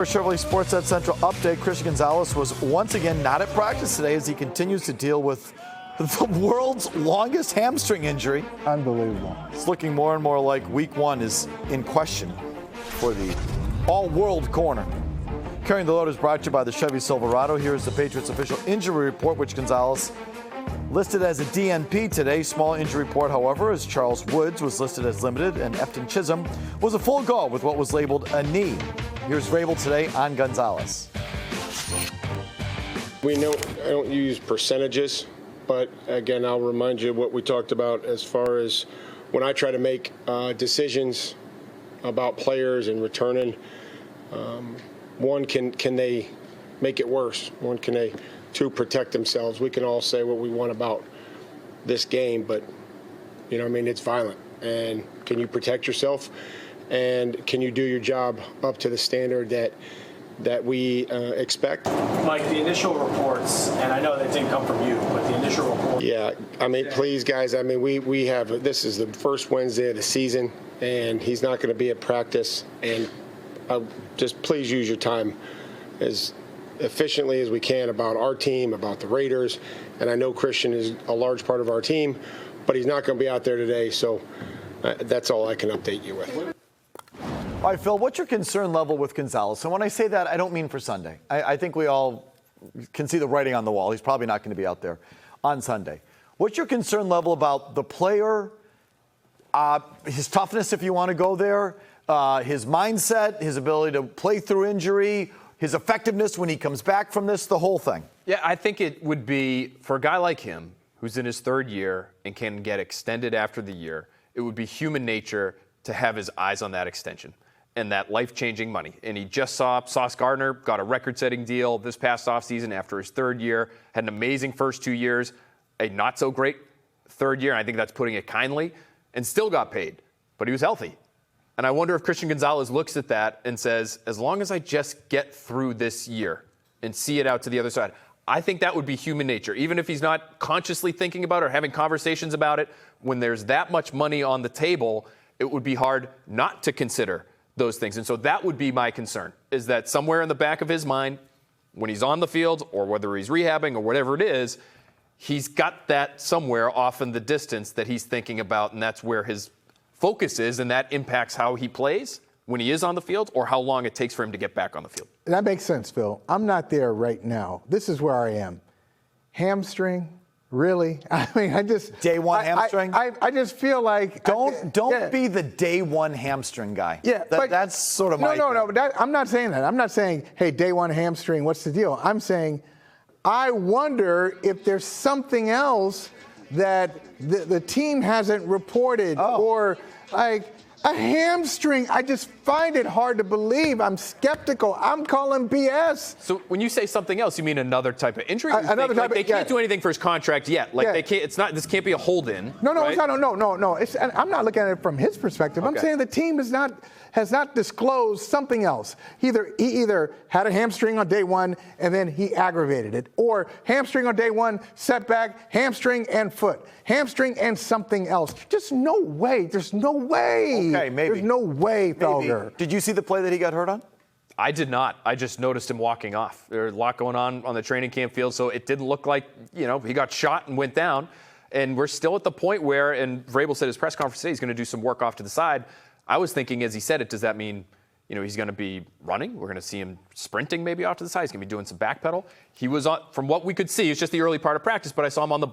For Chevrolet Sportsnet Central update, Christian Gonzalez was once again not at practice today as he continues to deal with the world's longest hamstring injury. Unbelievable. It's looking more and more like week one is in question for the all-world corner. Carrying the Load is brought to you by the Chevy Silverado. Here is the Patriots official injury report, which Gonzalez listed as a DNP today. Small injury report, however, as Charles Woods was listed as limited and Efton Chisholm was a full go with what was labeled a knee. Here's Vrabel today on Gonzalez. I don't use percentages, but again, I'll remind you of what we talked about as far as when I try to make decisions about players and returning. One, can they make it worse? One, can they, two, protect themselves? We can all say what we want about this game, but it's violent. And can you protect yourself? And can you do your job up to the standard that we expect? Mike, the initial reports, and I know that didn't come from you, but the initial report. Yeah, please, guys, we have, this is the first Wednesday of the season, and he's not going to be at practice. And just please use your time as efficiently as we can about our team, about the Raiders. And I know Christian is a large part of our team, but he's not going to be out there today. So that's all I can update you with. All right, Phil, what's your concern level with Gonzalez? And when I say that, I don't mean for Sunday. I think we all can see the writing on the wall. He's probably not going to be out there on Sunday. What's your concern level about the player, his toughness, if you want to go there, his mindset, his ability to play through injury, his effectiveness when he comes back from this, the whole thing? Yeah, I think it would be, for a guy like him, who's in his third year and can get extended after the year, it would be human nature to have his eyes on that extension and that life-changing money. And he just saw Sauce Gardner got a record-setting deal this past offseason after his third year, had an amazing first 2 years, a not-so-great third year, and I think that's putting it kindly, and still got paid. But he was healthy. And I wonder if Christian Gonzalez looks at that and says, as long as I just get through this year and see it out to the other side, I think that would be human nature. Even if he's not consciously thinking about it or having conversations about it, when there's that much money on the table, it would be hard not to consider those things. And so that would be my concern, is that somewhere in the back of his mind, when he's on the field or whether he's rehabbing or whatever it is, he's got that somewhere off in the distance that he's thinking about, and that's where his focus is, and that impacts how he plays when he is on the field or how long it takes for him to get back on the field. That makes sense, Phil. I'm not there right now. This is where I am. Hamstring? Really? I just day one hamstring. I just feel like don't be the day one hamstring guy. Yeah, that's sort of my no. But I'm not saying that. I'm not saying, hey, day one hamstring. What's the deal? I'm saying, I wonder if there's something else that the team hasn't reported or like. A hamstring, I just find it hard to believe. I'm skeptical. I'm calling BS. So when you say something else, you mean another type of injury? Another type they can't do anything for his contract yet. They can't. It's not. This can't be a hold-in. No, right? It's not. No. I'm not looking at it from his perspective. I'm saying the team has not disclosed something else. He either had a hamstring on day one and then he aggravated it, or hamstring on day one, setback, hamstring and foot, hamstring and something else. Just no way. There's no way. Okay, maybe. There's no way, Felger. Did you see the play that he got hurt on? I did not. I just noticed him walking off. There's a lot going on the training camp field, so it didn't look like, he got shot and went down. And we're still at the point where, and Vrabel said at his press conference today, he's going to do some work off to the side. I was thinking as he said it, does that mean, he's going to be running? We're going to see him sprinting maybe off to the side. He's going to be doing some back pedal. He was on, from what we could see, it's just the early part of practice, but I saw him on the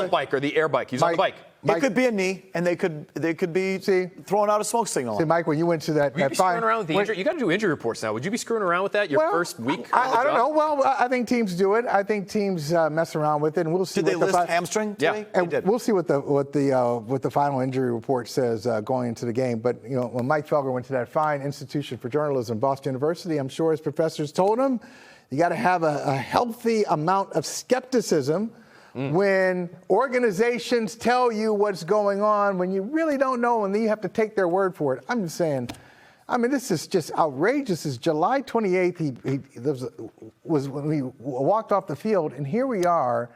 bike or the air bike. He's on the bike. It could be a knee, and they could be throwing out a smoke signal. See, Mike, when you went to that, would you be screwing around with the injury? You got to do injury reports now. Would you be screwing around with that first week? I don't know. Well, I think teams do it. I think teams mess around with it, and we'll see. Did they list hamstring today? Yeah, and we'll see what the final injury report says going into the game. But when Mike Felger went to that fine institution for journalism, Boston University, I'm sure his professors told him, you got to have a healthy amount of skepticism. When organizations tell you what's going on, when you really don't know, and then you have to take their word for it. I'm just saying, this is just outrageous. This is July 28th. He was when he walked off the field, and here we are,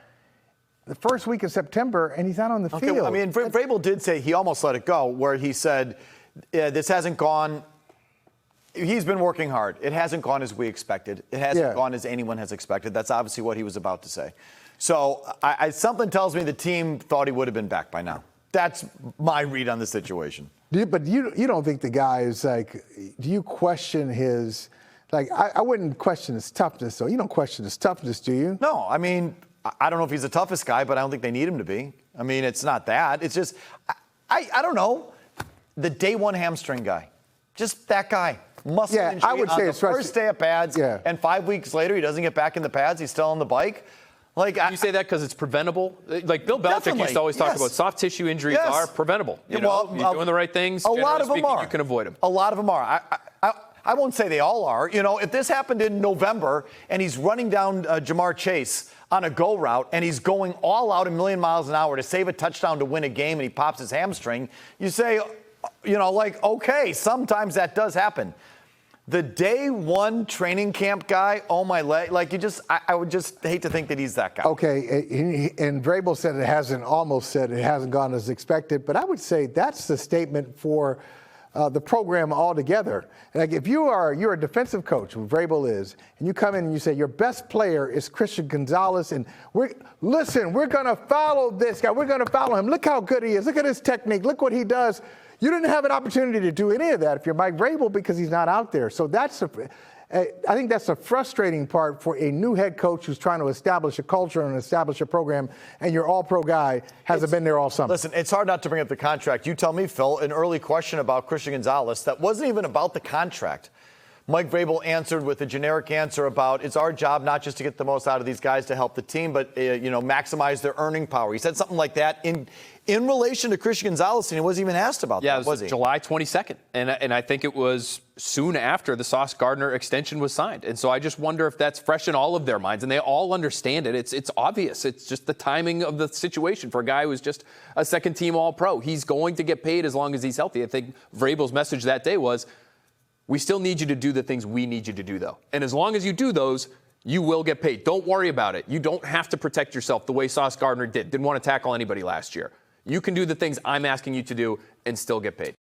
the first week of September, and he's not on the field. Well, Vrabel did say he almost let it go, where he said, this hasn't gone he's been working hard. It hasn't gone as we expected. It hasn't gone as anyone has expected. That's obviously what he was about to say. So something tells me the team thought he would have been back by now. That's my read on the situation. But you don't think the guy is like, do you question his, like, I wouldn't question his toughness, though. You don't question his toughness, do you? No, I mean, I don't know if he's the toughest guy, but I don't think they need him to be. I mean, it's not that. It's just, I don't know, the day one hamstring guy. Just that guy. Muscle injury I would say on the it's first day of pads, and 5 weeks later he doesn't get back in the pads. He's still on the bike. Like, you say that because it's preventable? Like Bill Belichick used to always talk about soft tissue injuries are preventable. You know, you're doing the right things. A lot of them are. You can avoid them. A lot of them are. I won't say they all are. You know, if this happened in November and he's running down Jamar Chase on a go route and he's going all out a million miles an hour to save a touchdown to win a game and he pops his hamstring, you say, you know, like, okay, sometimes that does happen. The day one training camp guy, oh my leg, like I would just hate to think that he's that guy. Okay, and Vrabel said almost said it hasn't gone as expected, but I would say that's the statement for the program altogether. Like if you're a defensive coach, what Vrabel is, and you come in and you say your best player is Christian Gonzalez, and we're going to follow this guy. We're going to follow him. Look how good he is. Look at his technique. Look what he does. You didn't have an opportunity to do any of that if you're Mike Vrabel because he's not out there. So I think that's a frustrating part for a new head coach who's trying to establish a culture and establish a program, and your all-pro guy hasn't been there all summer. Listen, it's hard not to bring up the contract. You tell me, Phil, an early question about Christian Gonzalez that wasn't even about the contract. Mike Vrabel answered with a generic answer about it's our job not just to get the most out of these guys to help the team, but maximize their earning power. He said something like that in relation to Christian Gonzalez, and he wasn't even asked about that, was he? July 22nd, and I think it was soon after the Sauce Gardner extension was signed. And so I just wonder if that's fresh in all of their minds, and they all understand it. It's obvious. It's just the timing of the situation for a guy who's just a second-team All-Pro. He's going to get paid as long as he's healthy. I think Vrabel's message that day was, we still need you to do the things we need you to do, though. And as long as you do those, you will get paid. Don't worry about it. You don't have to protect yourself the way Sauce Gardner did. Didn't want to tackle anybody last year. You can do the things I'm asking you to do and still get paid.